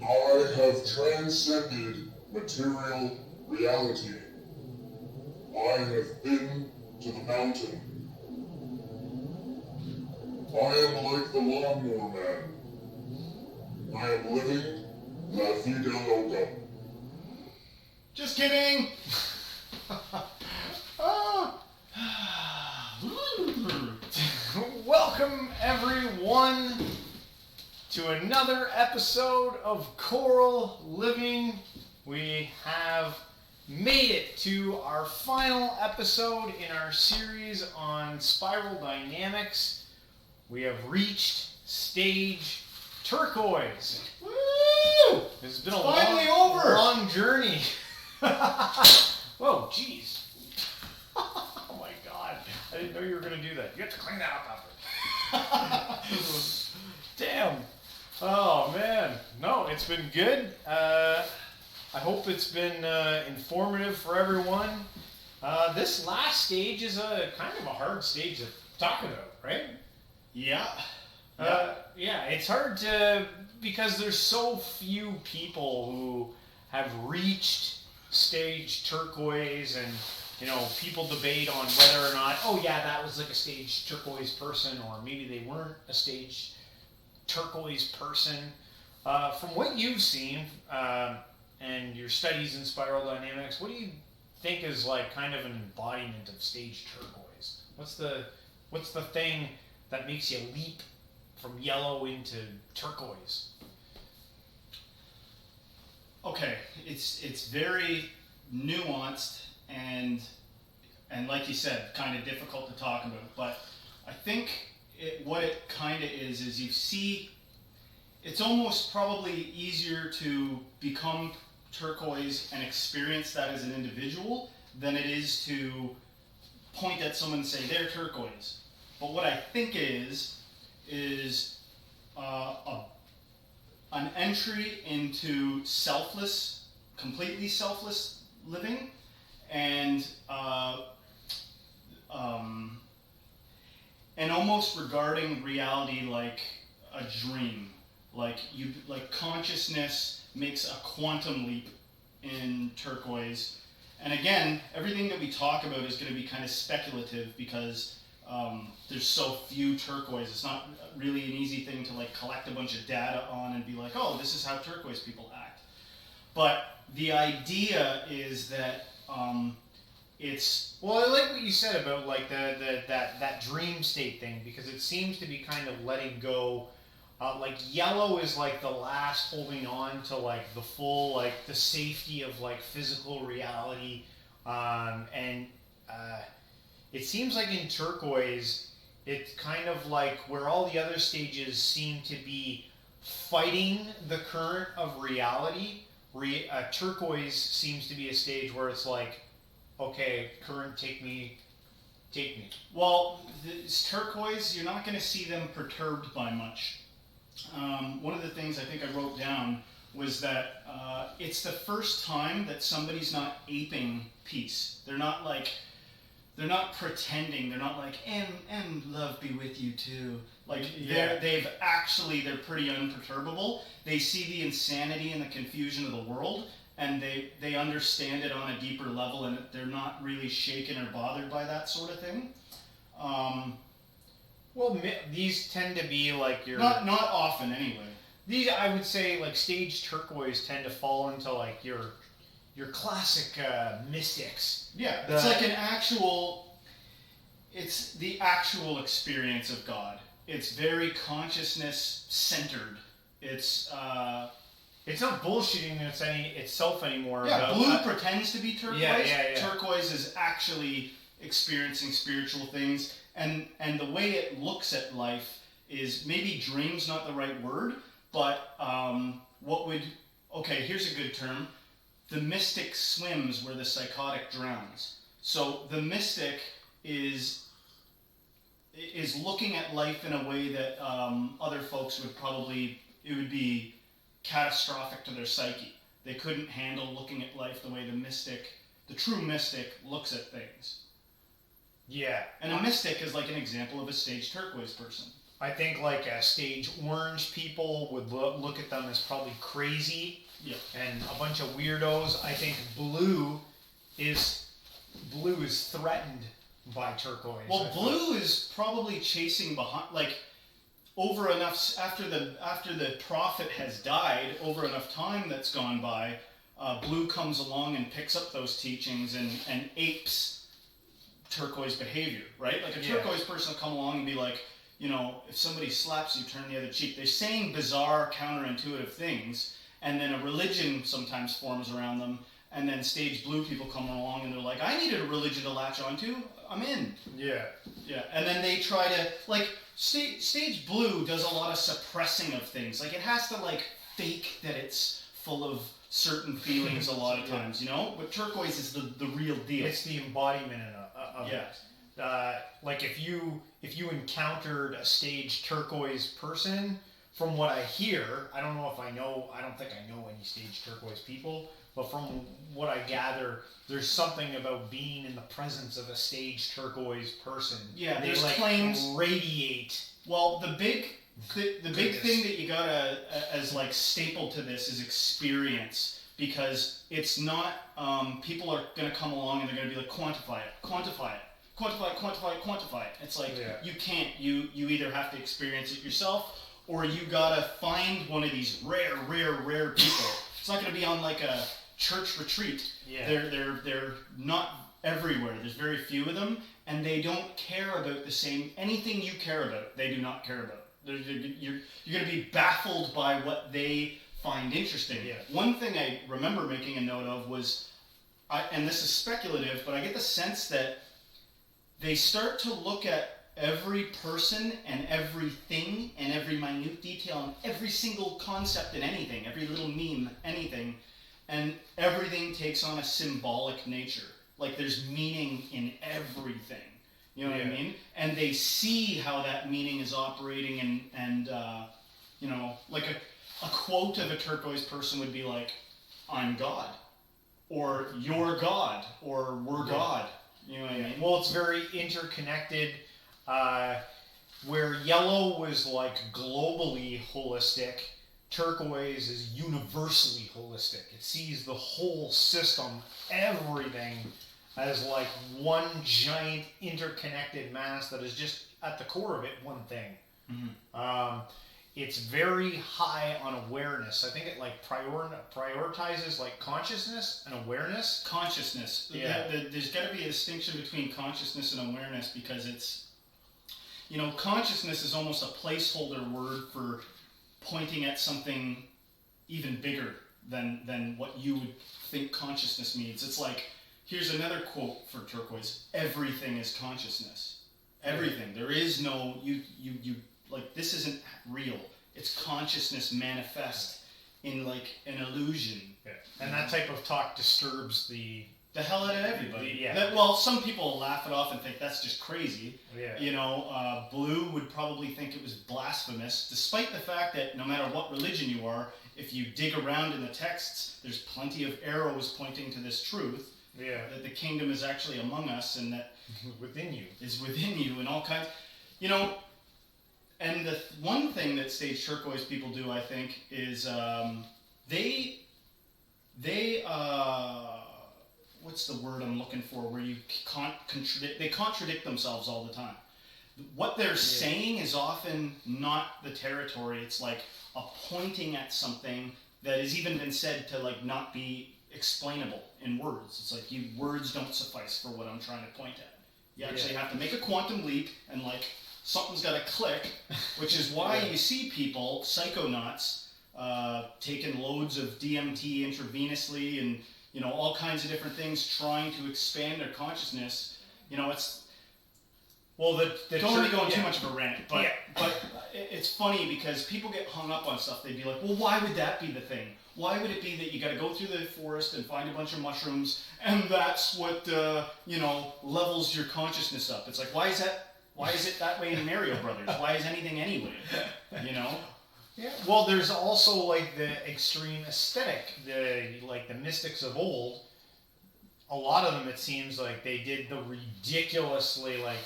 I have transcended material reality. I have been to the mountain. I am like the lawnmower man. I am living La Vida Loca. Just kidding! Welcome everyone to another episode of Choral Living. We have made it to our final episode in our series on spiral dynamics. We have reached stage turquoise. Woo! It's been a Finally long journey. Whoa, jeez. Oh my god. I didn't know you were going to do that. You have to clean that up after. Damn. Oh man. No, it's been good. I hope it's been informative for everyone. This last stage is a kind of a hard stage to talk about, right? Yeah. Yeah, it's hard to, because there's so few people who have reached stage turquoise, and you know, people debate on whether or not, oh yeah, that was like a stage turquoise person, or maybe they weren't a stage turquoise person. From what you've seen and your studies in spiral dynamics, what do you think is like kind of an embodiment of stage turquoise? What's the thing that makes you leap from yellow into turquoise? Okay, it's very nuanced and like you said, kind of difficult to talk about. But I think what it kind of is you see, it's almost probably easier to become turquoise and experience that as an individual than it is to point at someone and say they're turquoise. But what I think is an entry into completely selfless living, and almost regarding reality like a dream. Like consciousness makes a quantum leap in turquoise. And again, everything that we talk about is going to be kind of speculative because there's so few turquoise. It's not really an easy thing to like collect a bunch of data on and be like, oh, this is how turquoise people act. But the idea is that it's... Well, I like what you said about like that dream state thing, because it seems to be kind of letting go. Like yellow is like the last holding on to like the full, like the safety of like physical reality, and it seems like in turquoise, it's kind of like where all the other stages seem to be fighting the current of reality. Turquoise seems to be a stage where it's like, okay, current, take me. Well, this turquoise, you're not going to see them perturbed by much. One of the things I think I wrote down was that it's the first time that somebody's not aping peace. They're not pretending. They're not like, and love be with you too. Like, yeah. they're pretty imperturbable. They see the insanity and the confusion of the world, and they understand it on a deeper level, and they're not really shaken or bothered by that sort of thing. Well, these tend to be like your... Not often, anyway. These, I would say, like stage turquoise tend to fall into like your classic mystics. Yeah, it's like it's the actual experience of God. It's very consciousness centered. It's not bullshitting itself anymore. Yeah, blue pretends to be turquoise. Yeah. Turquoise is actually experiencing spiritual things, and the way it looks at life is, maybe dream's not the right word, but here's a good term. The mystic swims where the psychotic drowns. So the mystic is looking at life in a way that other folks it would be catastrophic to their psyche. They couldn't handle looking at life the way the true mystic looks at things. Yeah. And a mystic is like an example of a stage turquoise person. I think like stage orange people would look at them as probably crazy Yeah. and a bunch of weirdos. I think blue is threatened by turquoise. Well, blue is probably chasing behind, like, over enough after the prophet has died, over enough time that's gone by, blue comes along and picks up those teachings and apes turquoise behavior, right? Like a turquoise person will come along and be like, if somebody slaps you, turn the other cheek. They're saying bizarre, counterintuitive things, and then a religion sometimes forms around them, and then stage blue people come along and they're like, I needed a religion to latch onto. I'm in. Yeah. Yeah, and then they try to, like, stage blue does a lot of suppressing of things. Like, it has to, like, fake that it's full of certain feelings a lot of times, But turquoise is the real deal. It's the embodiment of it. Like if you encountered a stage turquoise person, from what I hear, I don't think I know any stage turquoise people, but from what I gather, there's something about being in the presence of a stage turquoise person. Yeah, they there's like claims radiate. Well, the big thing that you gotta as like staple to this is experience, because it's not people are gonna come along and they're gonna be like, quantify it. It's like you can't. You either have to experience it yourself, or you gotta find one of these rare people. It's not gonna be on like a church retreat. Yeah. They're not everywhere. There's very few of them, and they don't care about the same anything you care about. They do not care about. You're gonna be baffled by what they find interesting. Yeah. One thing I remember making a note of was, and this is speculative, but I get the sense that they start to look at every person and everything and every minute detail and every single concept in anything, every little meme, anything, and everything takes on a symbolic nature. Like there's meaning in everything. You know what I mean? And they see how that meaning is operating and like a quote of a turquoise person would be like, I'm God, or you're God, or we're God. You know what I mean? Well, it's very interconnected. Where yellow was like globally holistic, turquoise is universally holistic. It sees the whole system, everything, as like one giant interconnected mass that is just at the core of it one thing. Mm-hmm. It's very high on awareness. I think it like prioritizes like consciousness and awareness. Consciousness. Yeah. There's got to be a distinction between consciousness and awareness, because it's, consciousness is almost a placeholder word for pointing at something even bigger than what you would think consciousness means. It's like, here's another quote for turquoise: everything is consciousness. Everything. There is no, you like, this isn't real. It's consciousness manifest in like an illusion. Yeah. And that type of talk disturbs the hell out of everybody. Yeah. Well, some people laugh it off and think that's just crazy. Yeah. Blue would probably think it was blasphemous, despite the fact that no matter what religion you are, if you dig around in the texts, there's plenty of arrows pointing to this truth. Yeah. That the kingdom is actually among us, and that within you is within you, and all kinds. And the one thing that stage turquoise people do, I think, is they what's the word I'm looking for? Where you they contradict themselves all the time. What they're saying is often not the territory. It's like a pointing at something that has even been said to like not be explainable in words. It's like words don't suffice for what I'm trying to point at. You actually have to make a quantum leap, and like something's got to click, which is why you see people, psychonauts, taking loads of DMT intravenously and all kinds of different things, trying to expand their consciousness. It's don't really go on too much of a rant, but it's funny because people get hung up on stuff. They'd be like, well, why would that be the thing? Why would it be that you got to go through the forest and find a bunch of mushrooms, and that's what levels your consciousness up? It's like, why is it that way in Mario Brothers? Why is anything anyway? Yeah. Well, there's also like the extreme aesthetic, the mystics of old. A lot of them, it seems like they did the ridiculously like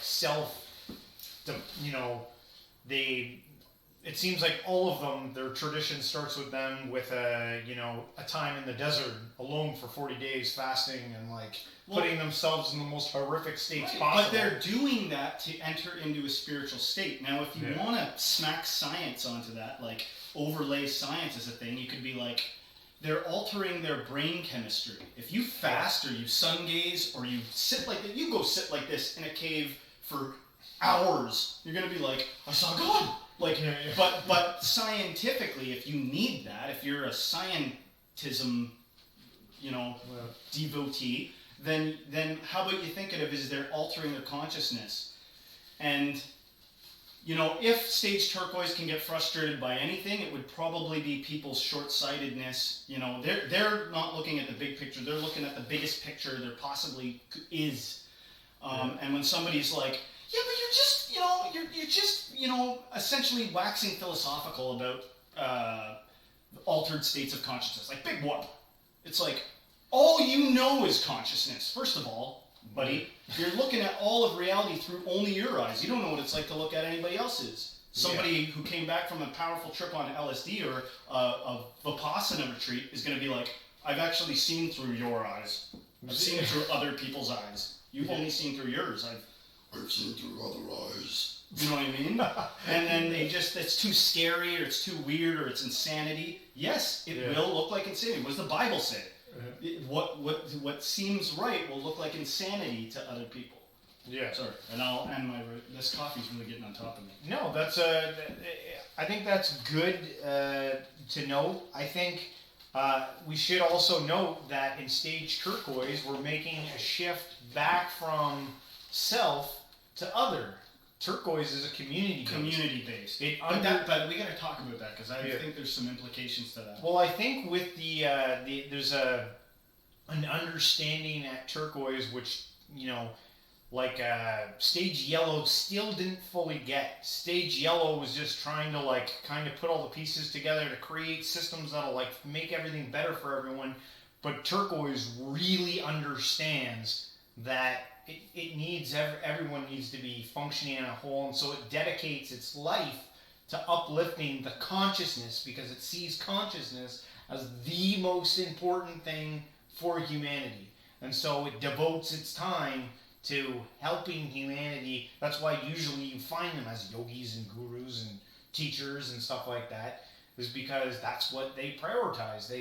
it seems like all of them, their tradition starts with them with a time in the desert alone for 40 days fasting and putting themselves in the most horrific states possible. But they're doing that to enter into a spiritual state. Now, if you want to smack science onto that, overlay science as a thing, you could be like, they're altering their brain chemistry. If you fast or you sun gaze or you sit you go sit like this in a cave for hours, you're going to be like, I saw God. But scientifically, if you need that, if you're a scientism, devotee, then how about you think of it as they're altering their consciousness? And, if Stage Turquoise can get frustrated by anything, it would probably be people's short-sightedness. They're not looking at the big picture. They're looking at the biggest picture there possibly is. And when somebody's like, yeah, but you're just essentially waxing philosophical about altered states of consciousness. Like, big whoop. It's like, all you know is consciousness. First of all, buddy, you're looking at all of reality through only your eyes. You don't know what it's like to look at anybody else's. Somebody who came back from a powerful trip on LSD or a Vipassana retreat is going to be like, I've actually seen through your eyes. I've seen through other people's eyes. You've only seen through yours. I've seen through other eyes. You know what I mean? And then it's too scary or it's too weird or it's insanity. Yes, it will look like insanity. What does the Bible say? What seems right will look like insanity to other people. Yeah. Sorry, and I'll end this coffee's really getting on top of me. No, I think that's good to note. I think we should also note that in Stage Turquoise, we're making a shift back from self to other. Turquoise is a community-based. But we got to talk about that because I think there's some implications to that. Well, I think with there's an understanding at Turquoise which Stage Yellow still didn't fully get. Stage Yellow was just trying to kind of put all the pieces together to create systems that'll make everything better for everyone. But Turquoise really understands that it needs everyone needs to be functioning in a whole, and so it dedicates its life to uplifting the consciousness because it sees consciousness as the most important thing for humanity, and so it devotes its time to helping humanity. That's why usually you find them as yogis and gurus and teachers and stuff like that, is because that's what they prioritize.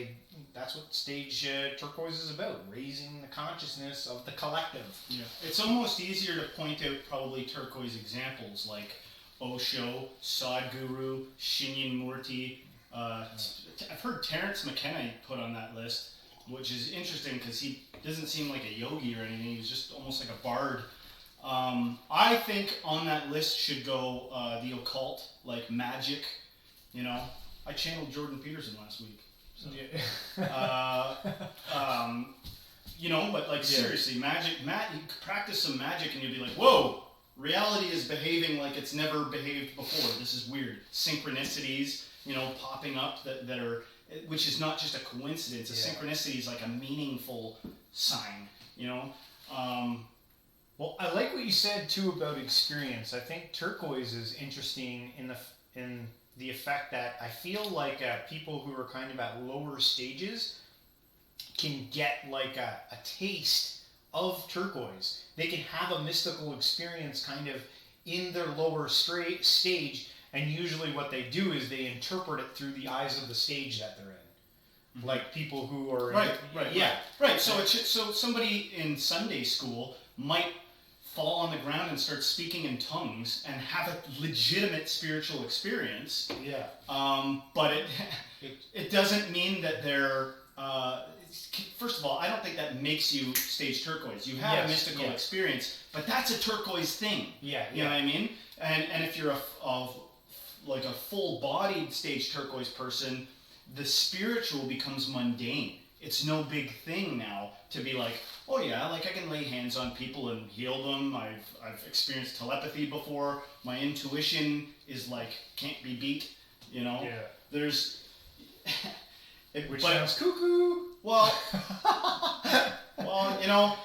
That's what Stage Turquoise is about, raising the consciousness of the collective. Yeah. It's almost easier to point out probably Turquoise examples like Osho, Sadhguru, Shinyan Murti. I've heard Terence McKenna put on that list, which is interesting because he doesn't seem like a yogi or anything. He's just almost like a bard. I think on that list should go the occult, like magic, I channeled Jordan Peterson last week. So. But seriously, magic, you practice some magic and you'll be like, whoa, reality is behaving like it's never behaved before. This is weird. Synchronicities, popping up that are, which is not just a coincidence. A synchronicity is like a meaningful sign, Well, I like what you said too about experience. I think Turquoise is interesting in the effect that I feel like people who are kind of at lower stages can get a taste of Turquoise. They can have a mystical experience kind of in their lower stage, and usually what they do is they interpret it through the eyes of the stage that they're in. Mm-hmm. Like people who are... Right. So somebody in Sunday school might fall on the ground and start speaking in tongues and have a legitimate spiritual experience. Yeah. But it doesn't mean that they're... first of all, I don't think that makes you Stage Turquoise. You have a mystical experience, but that's a Turquoise thing. Yeah. You know what I mean? And if you're a full-bodied Stage Turquoise person, the spiritual becomes mundane. It's no big thing now to be like, oh yeah, I can lay hands on people and heal them. I've experienced telepathy before. My intuition is can't be beat. Yeah. There's which sounds cuckoo. Well,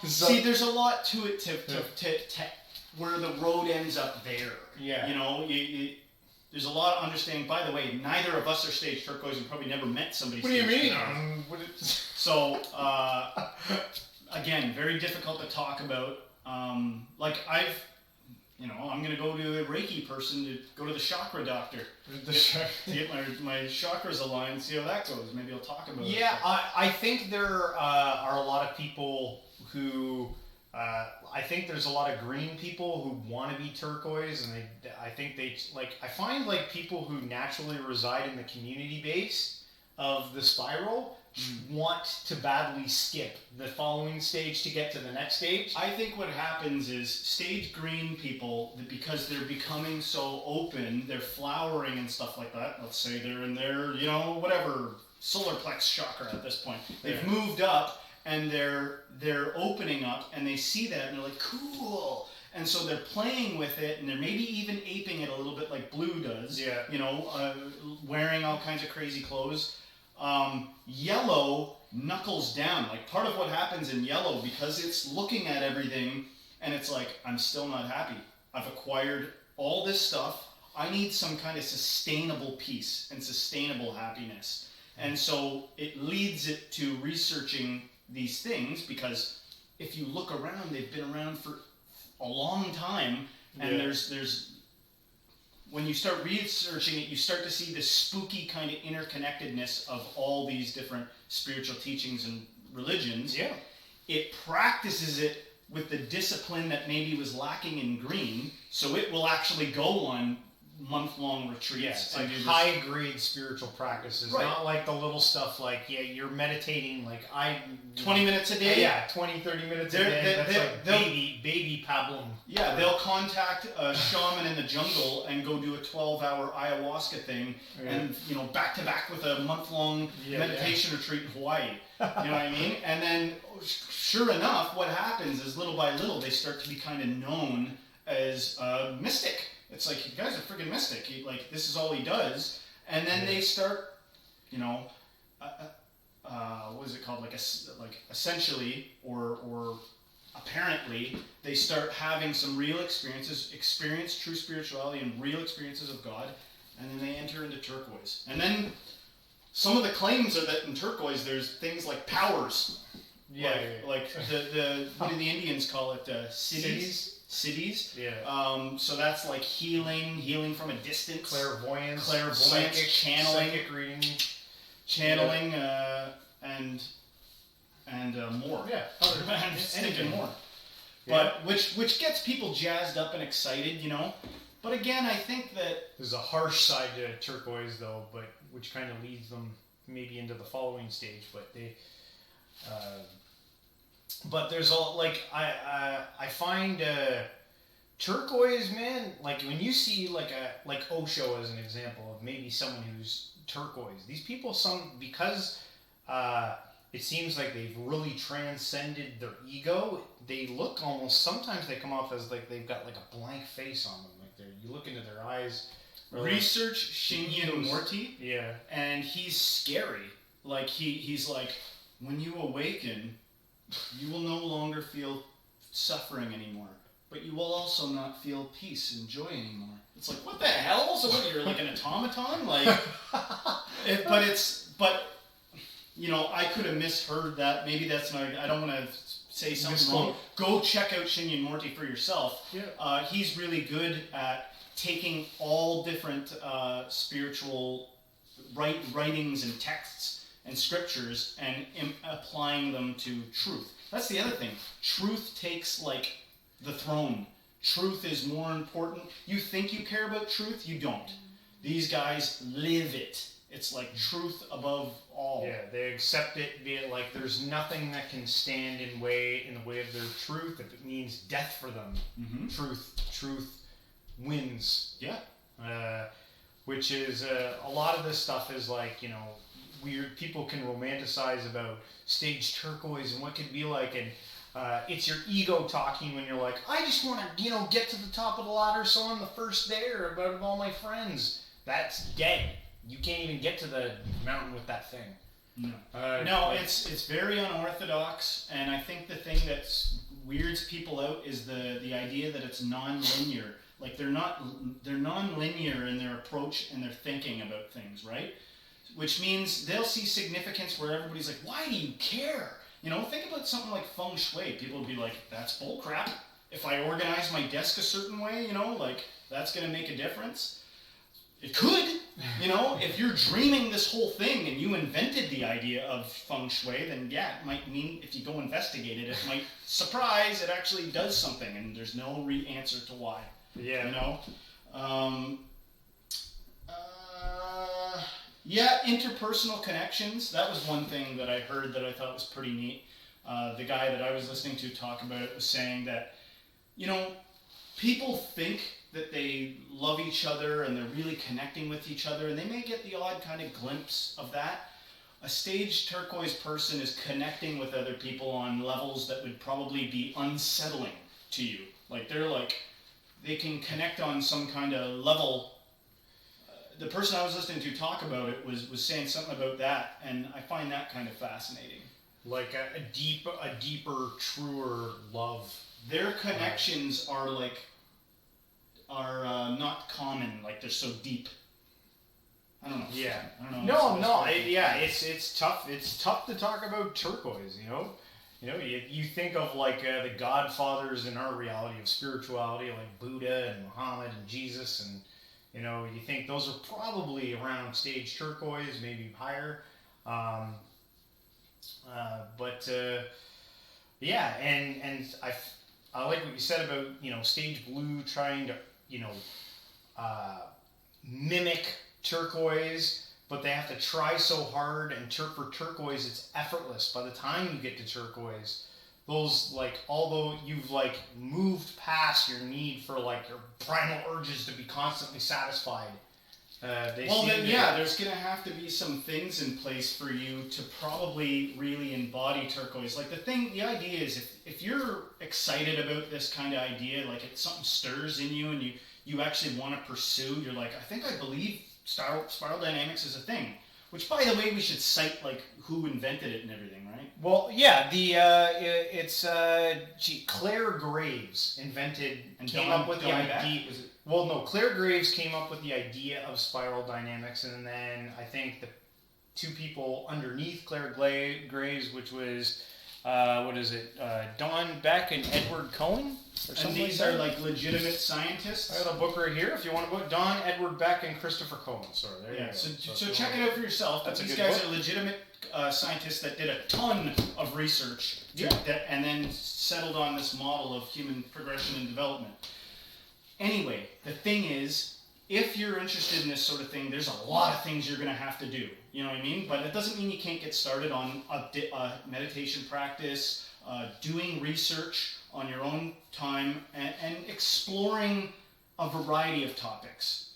see, there's a lot to it to where the road ends up there. Yeah. there's a lot of understanding. By the way, neither of us are stage turquoise and probably never met somebody. What do you stage mean? turquoise. So again, very difficult to talk about. Like I'm going to go to a Reiki person to go to the chakra doctor to get my chakras aligned, see how that goes. Maybe I'll talk about it. Yeah, I think there are a lot of people who, I think there's a lot of green people who want to be turquoise, and I think I find like people who naturally reside in the community base of the spiral want to badly skip the following stage to get to the next stage. I think what happens is stage green people, because they're becoming so open, they're flowering and stuff like that. Let's say they're in their, whatever, solar plex chakra at this point. They've moved up and they're opening up and they see that and they're like, cool. And so they're playing with it and they're maybe even aping it a little bit like Blue does. Yeah. Wearing all kinds of crazy clothes. Yellow knuckles down. Like part of what happens in yellow, because it's looking at everything and it's like, I'm still not happy. I've acquired all this stuff. I need some kind of sustainable peace and sustainable happiness. And so it leads it to researching these things, because if you look around, they've been around for a long time, and there's when you start researching it, you start to see this spooky kind of interconnectedness of all these different spiritual teachings and religions. Yeah. It practices it with the discipline that maybe was lacking in green, so it will actually go on month-long retreats. Yeah, it's like and high-grade spiritual practices, Right. not like the little stuff like, you're meditating, like 20 minutes a day? Yeah, 20, 30 minutes a day. That's like baby pablum. Yeah, they'll contact a shaman in the jungle and go do a 12-hour ayahuasca thing, and back to back with a month-long meditation retreat in Hawaii. You know what I mean? And then, sure enough, what happens is little by little they start to be kind of known as mystic. It's like, you guys are freaking mystic. This is all he does, and then they start, what is it called? Essentially, or apparently, they start having some real experience true spirituality and real experiences of God, and then they enter into turquoise. And then some of the claims are that in turquoise there's things like powers. Like the what do the Indians call it? Cities. Yeah. So that's like healing from a distance. Clairvoyance, channeling, psychic reading, and more. Yeah. I'm thinking more. But which gets people jazzed up and excited, But again, I think that there's a harsh side to turquoise though, but which kind of leads them maybe into the following stage. But they, but there's I find turquoise, man. Like when you see like Osho as an example of maybe someone who's turquoise. These people, because it seems like they've really transcended their ego. They look almost, sometimes they come off as like they've got like a blank face on them. Like you look into their eyes. Research Shinyan Morty. Yeah. And he's scary. Like he's like, when you awaken, you will no longer feel suffering anymore, but you will also not feel peace and joy anymore. It's like, what the hell? So what, you're like an automaton? Like, I could have misheard that. Maybe that's not, I don't want to say something wrong. Go check out Shinyan Morty for yourself. Yeah. He's really good at taking all different spiritual writings and texts and scriptures and applying them to truth. That's the other thing. Truth takes the throne. Truth is more important. You think you care about truth, you don't. These guys live it. It's like truth above all. Yeah, they accept it, be it like there's nothing that can stand in the way of their truth. If it means death for them, truth wins. Yeah. Which is a lot of this stuff is weird. People can romanticize about stage turquoise and what could be like, and it's your ego talking when you're like, I just want to get to the top of the ladder so I'm the first there of all my friends. That's dead. You can't even get to the mountain with that thing. No. It's very unorthodox, and I think the thing that weirds people out is the idea that it's non-linear. Like they're non-linear in their approach and their thinking about things, right? Which means they'll see significance where everybody's like, why do you care? You know, think about something like feng shui. People would be like, that's bullcrap. If I organize my desk a certain way, you know, like that's going to make a difference. It could, you know, if you're dreaming this whole thing and you invented the idea of feng shui, then yeah, it might mean if you go investigate it, it might surprise, it actually does something and there's no answer to why. Yeah. You know? Yeah, interpersonal connections. That was one thing that I heard that I thought was pretty neat. The guy that I was listening to talk about it was saying that, you know, people think that they love each other and they're really connecting with each other, and they may get the odd kind of glimpse of that. A staged turquoise person is connecting with other people on levels that would probably be unsettling to you. Like they can connect on some kind of level. The person I was listening to talk about it was saying something about that, and I find that kind of fascinating. Like a deeper, truer love. Their connections are not common. Like they're so deep. I don't know. Yeah. I don't know. It's tough. It's tough to talk about turquoise. You know, you think of like the godfathers in our reality of spirituality, like Buddha and Muhammad and Jesus, and you know, you think those are probably around stage turquoise, maybe higher. Yeah, and I like what you said about, you know, stage blue trying to, you know, mimic turquoise, but they have to try so hard, and for turquoise it's effortless. By the time you get to turquoise, those, like, although you've like moved past your need for like your primal urges to be constantly satisfied, there's gonna have to be some things in place for you to probably really embody turquoise. Like the idea is if you're excited about this kind of idea, like something stirs in you and you actually want to pursue, you're like, I think I believe spiral dynamics is a thing. Which, by the way, we should cite like who invented it and everything, right? Well, yeah, Claire Graves came up with the idea. Well, no, Claire Graves came up with the idea of spiral dynamics, and then I think the two people underneath Claire Graves, which was Don Beck and Edward Cohen? And these are like legitimate scientists? I got a book right here if you want to book. Don, Edward Beck, and Christopher Cohen. Sorry, there you go. So check it out for yourself. These guys are legitimate scientists that did a ton of research and then settled on this model of human progression and development. Anyway, the thing is, if you're interested in this sort of thing, there's a lot of things you're going to have to do. You know what I mean? But it doesn't mean you can't get started on a meditation practice, doing research on your own time, and exploring a variety of topics.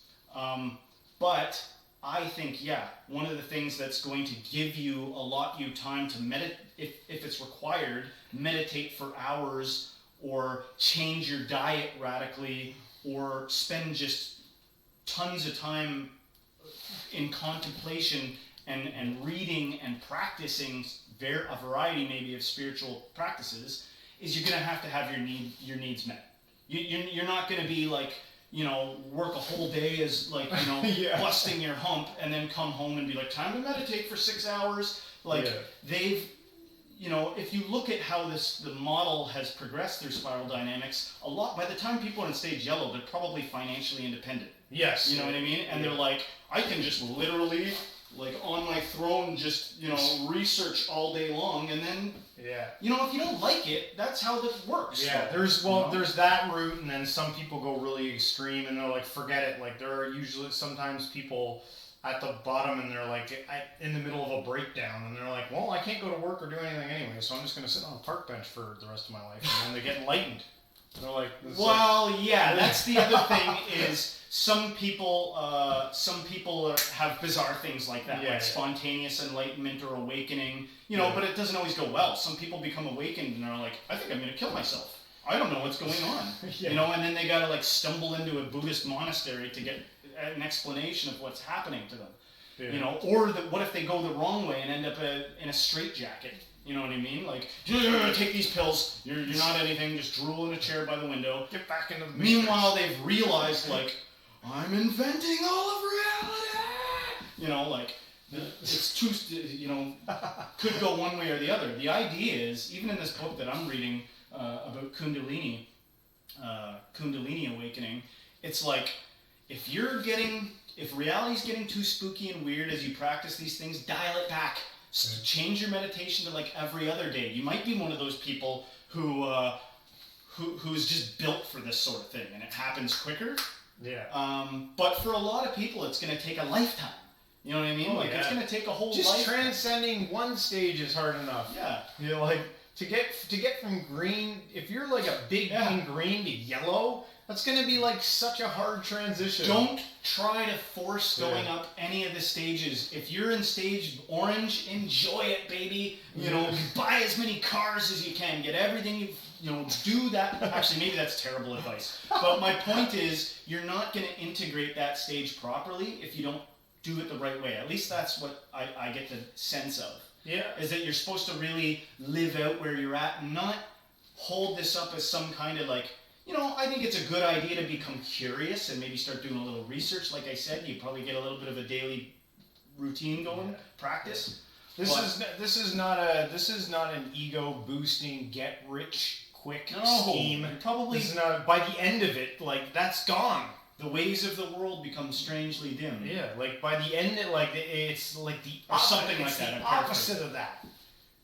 But I think, one of the things that's going to give you, allot you time to meditate, if it's required, meditate for hours, or change your diet radically, or spend just tons of time in contemplation and reading and practicing a variety maybe of spiritual practices, is you're going to have your needs met. You're not going to be like, you know, work a whole day as like, you know, busting your hump and then come home and be like, time to meditate for 6 hours. Like they've, you know, if you look at how the model has progressed through spiral dynamics, by the time people are in stage yellow, they're probably financially independent. Yes. You know what I mean? And they're like, I can just literally, like, on my throne, just, you know, research all day long, and then, you know, if you don't like it, that's how this works. Yeah, there's that route, and then some people go really extreme, and they're like, forget it. Like, there are usually sometimes people at the bottom, and they're like in the middle of a breakdown, and they're like, well, I can't go to work or do anything anyway, so I'm just going to sit on a park bench for the rest of my life, and then they get enlightened. And they're like, that's the other thing is some people have bizarre things like that, like spontaneous enlightenment or awakening, you know, but it doesn't always go well. Some people become awakened and they're like, I think I'm going to kill myself. I don't know what's going on, you know, and then they got to like stumble into a Buddhist monastery to get an explanation of what's happening to them. You know, or what if they go the wrong way and end up in a straitjacket? You know what I mean? Like, take these pills. You're not anything. Just drool in a chair by the window. Get back into the Meanwhile, they've realized, like, I'm inventing all of reality. You know, like, it's too, you know, could go one way or the other. The idea is, even in this book that I'm reading about Kundalini awakening, it's like, if reality's getting too spooky and weird as you practice these things, dial it back. Change your meditation to like every other day. You might be one of those people who's just built for this sort of thing, and it happens quicker. Yeah. But for a lot of people, it's going to take a lifetime. You know what I mean? It's going to take a whole just lifetime. Transcending one stage is hard enough. Yeah. You know, like to get from green, if you're like a big in green to yellow, that's going to be like such a hard transition. Don't try to force going up any of the stages. If you're in stage orange, enjoy it, baby. You know, buy as many cars as you can. Get everything you know, do that. Actually, maybe that's terrible advice. But my point is, you're not going to integrate that stage properly if you don't do it the right way. At least that's what I get the sense of. Yeah. Is that you're supposed to really live out where you're at and not hold this up as some kind of like, you know, I think it's a good idea to become curious and maybe start doing a little research. Like I said, you probably get a little bit of a daily routine going, practice. This is not an ego boosting, get rich quick scheme. Probably this is not, by the end of it, like that's gone. The ways of the world become strangely dim. Yeah, like by the end, it's like the something like that. The opposite of that.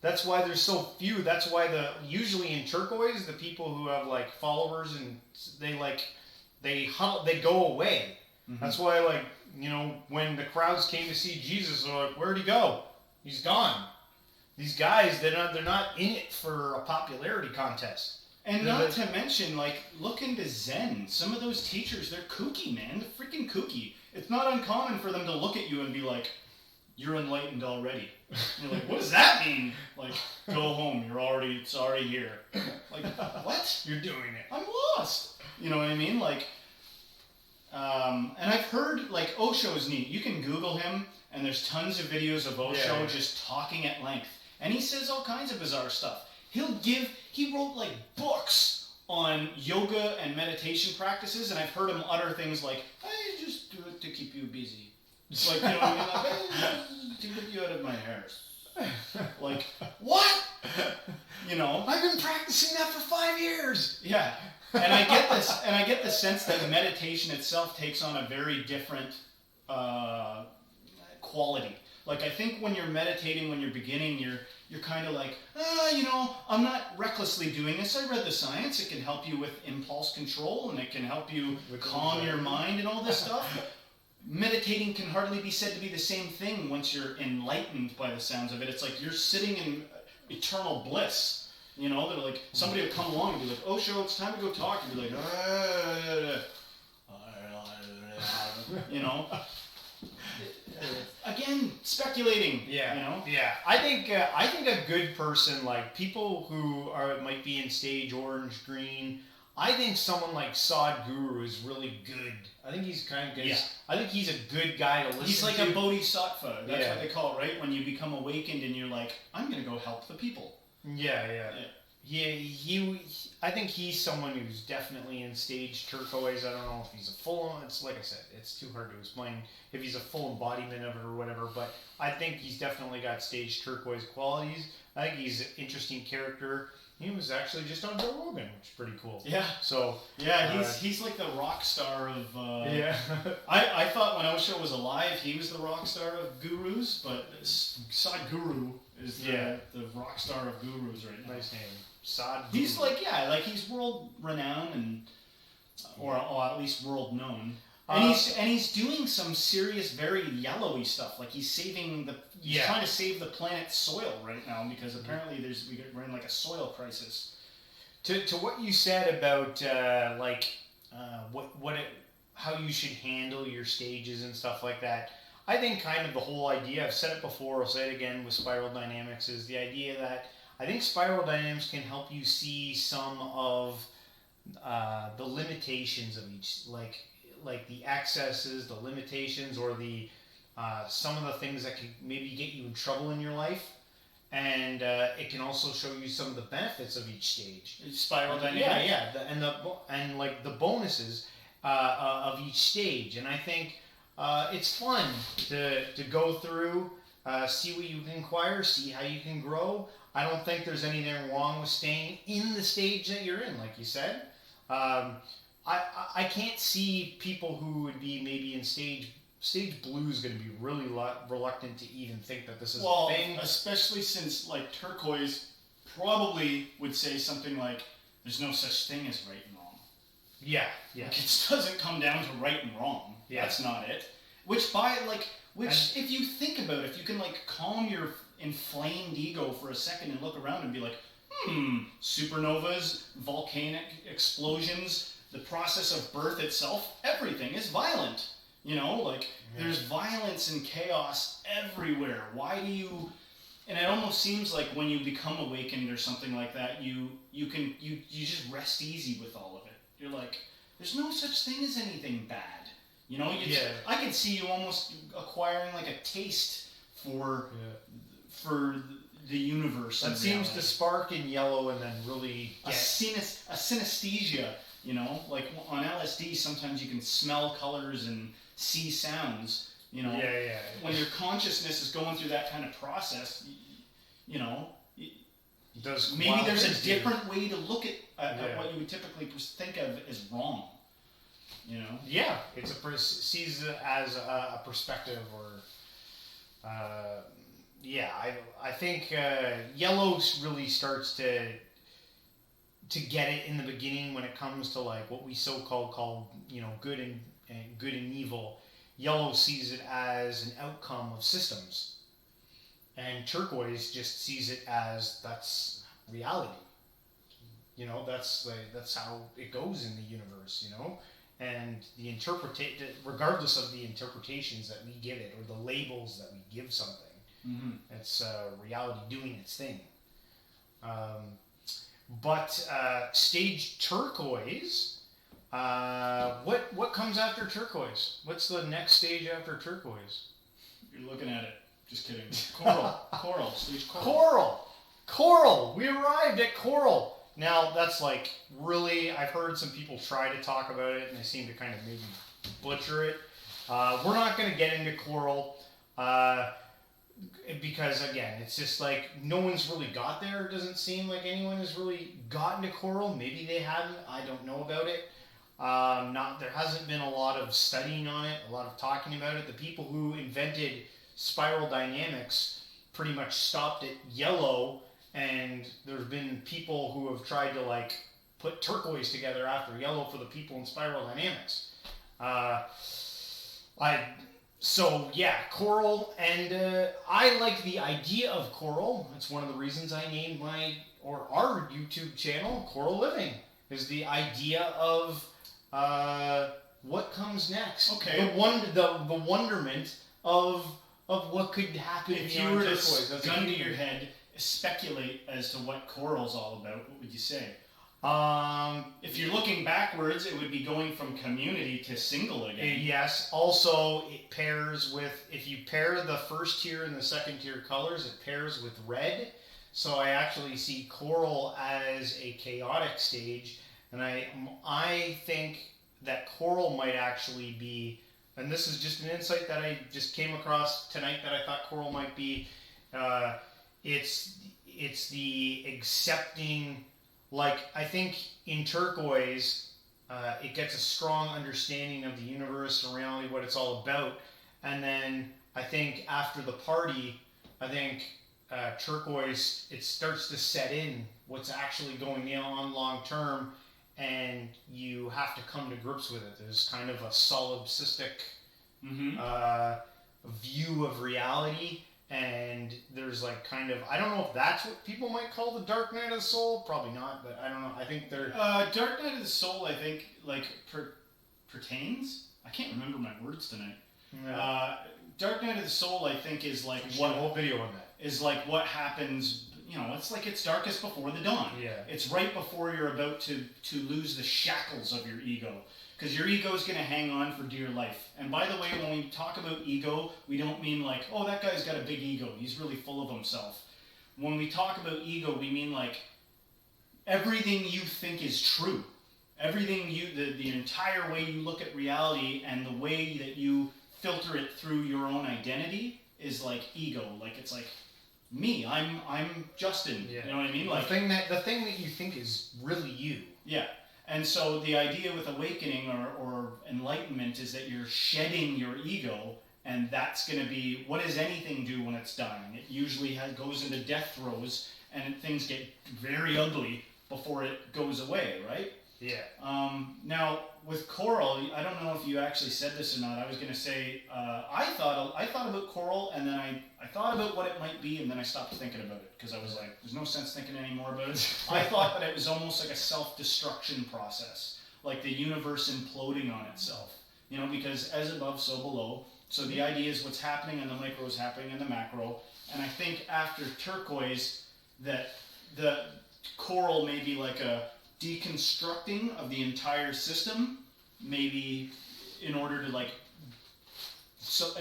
That's why there's so few. That's why usually in Turquoise, the people who have like followers and they go away. Mm-hmm. That's why, like, you know, when the crowds came to see Jesus, they're like, where'd he go? He's gone. These guys, they're not in it for a popularity contest. And not to mention, like, look into Zen. Some of those teachers, they're kooky, man. They're freaking kooky. It's not uncommon for them to look at you and be like, you're enlightened already. And you're like, what does that mean? Like, go home. It's already here. Like, what? You're doing it. I'm lost. You know what I mean? Like, and I've heard, like, Osho's neat. You can Google him, and there's tons of videos of Osho just talking at length. And he says all kinds of bizarre stuff. He wrote like books on yoga and meditation practices, and I've heard him utter things like, I just do it to keep you busy. It's like, you know what I mean? Like, hey, to get you out of my hair. Like, what? You know? I've been practicing that for 5 years. Yeah. And I get the sense that meditation itself takes on a very different quality. Like, I think when you're meditating, when you're beginning, you're kind of like, you know, I'm not recklessly doing this. I read the science. It can help you with impulse control, and it can help you calm your mind and all this stuff. Meditating can hardly be said to be the same thing once you're enlightened by the sounds of it. It's like you're sitting in eternal bliss. You know, they're like, somebody will come along and be like, oh, Osho, it's time to go talk. And be like, you know. Again, speculating. Yeah. You know. Yeah. I think a good person, like people who might be in stage orange, green. I think someone like Sadhguru is really good. I think he's kind of good. Yeah. I think he's a good guy to listen to. He's like a bodhisattva. That's what they call it, right? When you become awakened and you're like, I'm going to go help the people. Yeah. I think he's someone who's definitely in stage turquoise. I don't know if he's a full. It's like I said, it's too hard to explain if he's a full embodiment of it or whatever. But I think he's definitely got stage turquoise qualities. I think he's an interesting character. He was actually just on Joe Rogan, which is pretty cool. Yeah. So he's like the rock star of. I thought when Osho was alive, he was the rock star of gurus, but Sadhguru is the rock star of gurus right now. Nice name. Sadhguru. He's like he's world renowned and or at least world known. And he's doing some serious, very yellowy stuff. Like he's trying to save the planet's soil right now because apparently we're in like a soil crisis. To what you said about how you should handle your stages and stuff like that. I think kind of the whole idea, I've said it before, I'll say it again with spiral dynamics, is the idea that I think spiral dynamics can help you see some of the limitations of each, like the excesses, the limitations, or the some of the things that can maybe get you in trouble in your life, and it can also show you some of the benefits of each stage. Spiral dynamics. And like the bonuses of each stage, and I think it's fun to go through, see what you can acquire, see how you can grow. I don't think there's anything wrong with staying in the stage that you're in, like you said. I can't see people who would be maybe in stage blue is going to be really reluctant to even think that this is a thing. Especially since like Turquoise probably would say something like, "There's no such thing as right and wrong." Yeah. Like, it doesn't come down to right and wrong. Yeah. That's not it. If you think about it, if you can like calm your inflamed ego for a second and look around and be like, supernovas, volcanic explosions, the process of birth itself, everything is violent. There's violence and chaos everywhere. Why do you? And it almost seems like when you become awakened or something like that, you just rest easy with all of it. You're like, there's no such thing as anything bad. I can see you almost acquiring like a taste for the universe. That seems to spark in yellow and then really a synesthesia. Like on LSD, sometimes you can smell colors and see sounds. When your consciousness is going through that kind of process, maybe there's a different way to look at what you would typically think of as wrong. Yeah, sees it as a perspective, or I think yellow really starts to get it in the beginning when it comes to like what we call good and evil. Yellow sees it as an outcome of systems, and turquoise just sees it as that's reality. That's how it goes in the universe. And regardless of the interpretations that we give it or the labels that we give something, it's reality doing its thing. But stage turquoise, what comes after turquoise? What's the next stage after turquoise? You're looking at it. Just kidding. Coral. Stage Coral. We arrived at coral. Now that's like really, I've heard some people try to talk about it and they seem to kind of maybe butcher it. We're not going to get into coral because again, it's just like no one's really got there. It doesn't seem like anyone has really gotten to coral. Maybe they haven't. I don't know about it. There hasn't been a lot of studying on it, a lot of talking about it. The people who invented spiral dynamics pretty much stopped at yellow. And there's been people who have tried to like put turquoise together after yellow for the people in spiral dynamics. Coral, and I like the idea of coral. It's one of the reasons I named our YouTube channel Coral Living. Is the idea of what comes next. Okay. The wonderment of what could happen if beyond you were turquoise. to gun to your head, speculate as to what coral's all about, what would you say? If you're looking backwards, it would be going from community to single again. Yes. Also, it pairs with, if you pair the first tier and the second tier colors, it pairs with red. So I actually see coral as a chaotic stage, and I think that coral might actually be, and this is just an insight that I just came across tonight that I thought coral might be. It's the accepting, like I think in turquoise, it gets a strong understanding of the universe and reality, what it's all about. And then I think after the party, turquoise, it starts to set in what's actually going on long term, and you have to come to grips with it. There's kind of a solipsistic view of reality. And there's like kind of, I don't know if that's what people might call the dark night of the soul. Probably not, but I don't know. I think they're... dark night of the soul, I think, like, pertains? I can't remember my words tonight. Yeah. Dark night of the soul, I think, is like what... whole video on that. Is like what happens it's like it's darkest before the dawn. Yeah. It's right before you're about to lose the shackles of your ego. Because your ego is going to hang on for dear life. And by the way, when we talk about ego, we don't mean like, oh, that guy's got a big ego. He's really full of himself. When we talk about ego, we mean like everything you think is true. Everything the entire way you look at reality and the way that you filter it through your own identity is like ego. Like it's like me. I'm Justin. Yeah. You know what I mean? Like the thing that you think is really you. Yeah. And so the idea with awakening or enlightenment is that you're shedding your ego, and that's going to be, what does anything do when it's dying? It usually goes into death throes, and things get very ugly before it goes away, right? Yeah. Now, with coral, I don't know if you actually said this or not. I was going to say, I thought about coral, and then I thought about what it might be, and then I stopped thinking about it, because I was like, there's no sense thinking anymore about it. I thought that it was almost like a self-destruction process, like the universe imploding on itself. Because as above, so below. So the idea is what's happening in the micro is happening in the macro. And I think after turquoise, that the coral may be like a deconstructing of the entire system, maybe in order to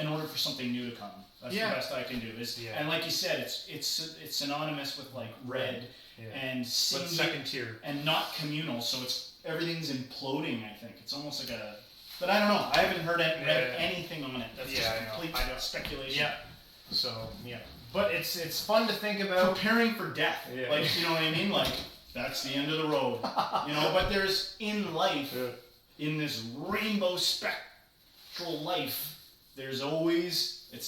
in order for something new to come. That's the best I can do. And like you said, it's synonymous with like red and second tier and not communal. So everything's imploding. I think it's almost like but I don't know. I haven't read anything on it. That's just complete speculation. Yeah. So but it's fun to think about preparing for death. Yeah. Like, you know what I mean? Like, that's the end of the road. But there's in life, in this rainbow spectral life, there's always a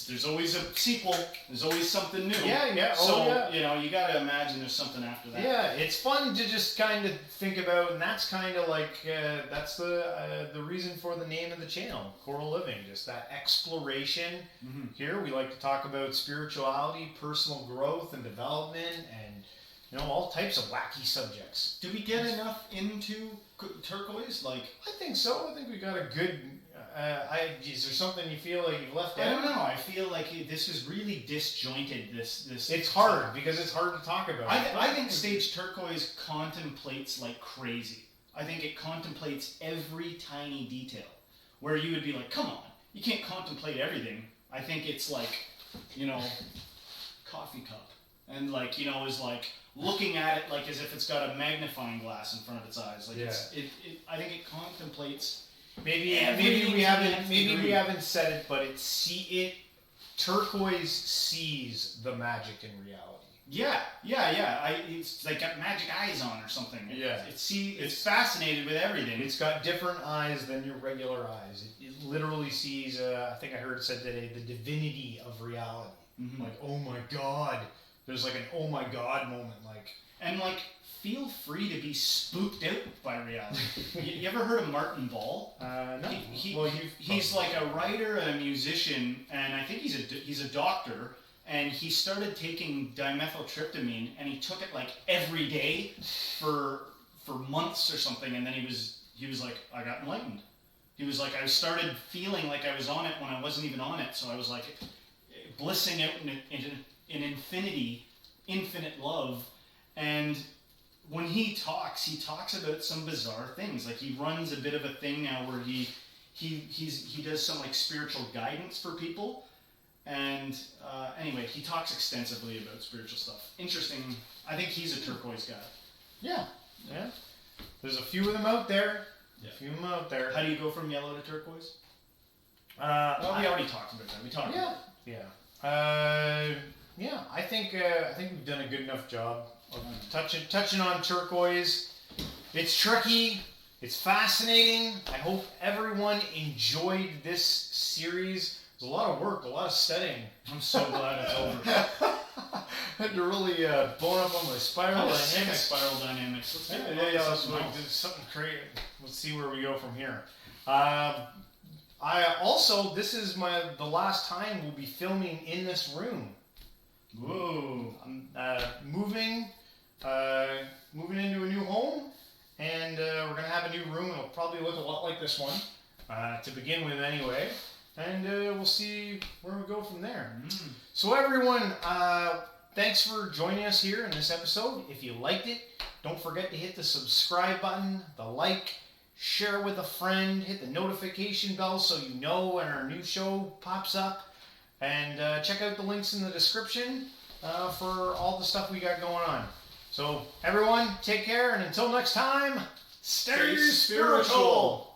sequel. There's always something new. Yeah. So you got to imagine there's something after that. Yeah, it's fun to just kind of think about, and that's kind of like that's the reason for the name of the channel, Coral Living. Just that exploration. Mm-hmm. Here we like to talk about spirituality, personal growth, and development, and all types of wacky subjects. Do we get enough into turquoise? Like, I think so. I think we got a good. Is there something you feel like you've left out? I don't know. I feel like this is really disjointed. This. It's hard because it's hard to talk about. I think Stage Turquoise contemplates like crazy. I think it contemplates every tiny detail. Where you would be like, come on, you can't contemplate everything. I think it's like, coffee cup, and like is like looking at it like as if it's got a magnifying glass in front of its eyes. Like I think it contemplates. Maybe we haven't said it, but turquoise sees the magic in reality. Yeah. It's like got magic eyes on or something. It's fascinated with everything. It's got different eyes than your regular eyes. It literally sees. I think I heard it said today, the divinity of reality. Mm-hmm. Like, oh my God. There's like an oh my God moment. Feel free to be spooked out by reality. You ever heard of Martin Ball? No. He's like a writer and a musician, and I think he's a doctor. And he started taking dimethyltryptamine, and he took it like every day for months or something. And then he was like, I got enlightened. He was like, I started feeling like I was on it when I wasn't even on it. So I was like blissing out in infinite love. And when he talks about some bizarre things. Like he runs a bit of a thing now where he does some like spiritual guidance for people. And anyway, he talks extensively about spiritual stuff. Interesting. I think he's a turquoise guy. Yeah. There's a few of them out there. How do you go from yellow to turquoise? We already talked about that. We talked about it. Yeah. I think we've done a good enough job of touching on turquoise. It's tricky. It's fascinating. I hope everyone enjoyed this series. There's a lot of work, a lot of studying. I'm so glad it's over. I had to really bone up on my spiral dynamics. Spiral dynamics. Let's do something creative. Let's see where we go from here. This is the last time we'll be filming in this room. Whoa! I'm moving into a new home, and we're gonna have a new room. It'll probably look a lot like this one to begin with, anyway. And we'll see where we go from there. So everyone, thanks for joining us here in this episode. If you liked it, don't forget to hit the subscribe button, the like, share with a friend, hit the notification bell so you know when our new show pops up, and check out the links in the description for all the stuff we got going on. So everyone, take care, and until next time, stay spiritual.